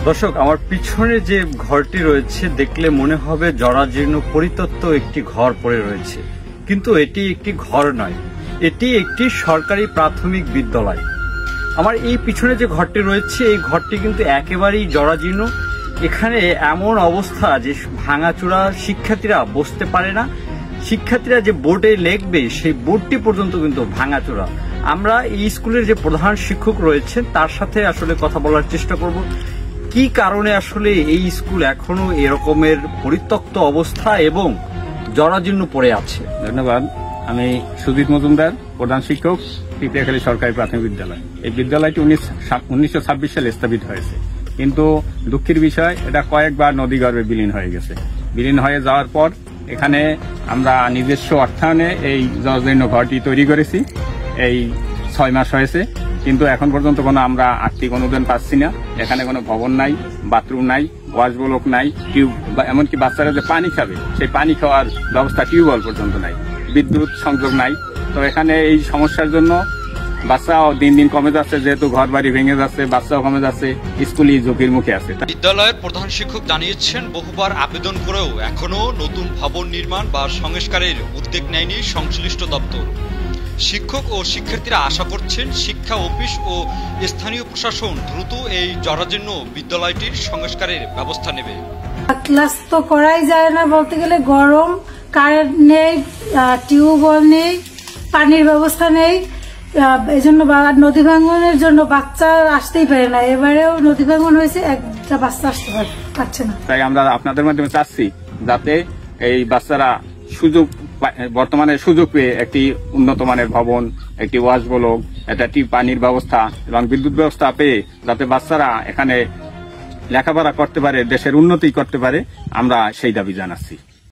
দর্শক, আমার পিছনে যে ঘরটি রয়েছে দেখলে মনে হবে জরাজীর্ণ পরিত্যক্ত একটি ঘর পড়ে রয়েছে, কিন্তু এটি একটি ঘর নয়, এটি একটি সরকারি প্রাথমিক বিদ্যালয়। আমার এই পিছনে যে ঘরটি রয়েছে এই ঘরটি কিন্তু একেবারেই জরাজীর্ণ। এখানে এমন অবস্থা যে ভাঙাচোরা, শিক্ষার্থীরা বসতে পারে না, শিক্ষার্থীরা যে বোর্ডে লিখবে সেই বোর্ডটি পর্যন্ত কিন্তু ভাঙাচোরা। আমরা এই স্কুলের যে প্রধান শিক্ষক রয়েছেন তার সাথে আসলে কথা বলার চেষ্টা করব, কি কারণে আসলে এই স্কুল এখনো এরকমের পরিত্যক্ত অবস্থা এবং জরাজীর্ণ পড়ে আছে। ধন্যবাদ। আমি সুজিত মজুমদার, প্রধান শিক্ষক, টিকরিয়াখালী সরকারি প্রাথমিক বিদ্যালয়। এই বিদ্যালয়টি 1926 সালে স্থাপিত হয়েছে, কিন্তু দুঃখের বিষয় এটা কয়েকবার নদীগর্ভে বিলীন হয়ে গেছে। বিলীন হয়ে যাওয়ার পর এখানে আমরা নিজস্ব অর্থায়নে এই জরাজীর্ণ ঘরটি তৈরি করেছি। এই 6 মাস হয়েছে, কিন্তু এখন পর্যন্ত কোনো আমরা আর্থিক অনুদান পাচ্ছি না। এখানে কোনো ভবন নাই, বাথরুম নাই, ওয়াশ ব্লক নাই, টিউব, এমনকি বাচ্চারা যে পানি খাবে সেই পানি খাওয়ার ব্যবস্থা টিউবওয়েল পর্যন্ত নাই, বিদ্যুৎ সংযোগ নাই। তো এখানে এই সমস্যার জন্য বাচ্চাও দিন দিন কমে যাচ্ছে, যেহেতু ঘর বাড়ি ভেঙে যাচ্ছে, বাচ্চাও কমে যাচ্ছে, স্কুলই ঝুঁকির মুখে আছে। বিদ্যালয়ের প্রধান শিক্ষক জানিয়েছেন, বহুবার আবেদন করেও এখনো নতুন ভবন নির্মাণ বা সংস্কারের উদ্যোগ নেয়নি সংশ্লিষ্ট দপ্তর। শিক্ষক ও শিক্ষার্থীরা আশা করছেন শিক্ষা অফিস ও স্থানীয় প্রশাসন দ্রুত এই জরাজীর্ণ বিদ্যালয়টির সংস্কারের ব্যবস্থা নেবে। ক্লাস তো করাই যায় না বলতে গেলে, গরম, কারেন্ট নেই, টিউবওয়েল নেই, পানির ব্যবস্থা নেই। এই জন্য নদী ভাঙনের জন্য বাচ্চা আসতেই পারে না। এবারেও নদী ভাঙন হয়েছে, একটা বাচ্চা আসতে পারছে না। তাই আমরা আপনাদের মাধ্যমে চাচ্ছি যাতে এই বাচ্চারা বর্তমানে সুযোগ পেয়ে একটি উন্নত মানের ভবন, একটি ওয়াশ ব্লক, একটি পানির ব্যবস্থা এবং বিদ্যুৎ ব্যবস্থা পেয়ে যাতে বাচ্চারা এখানে লেখাপড়া করতে পারে, দেশের উন্নতি করতে পারে, আমরা সেই দাবি জানাচ্ছি।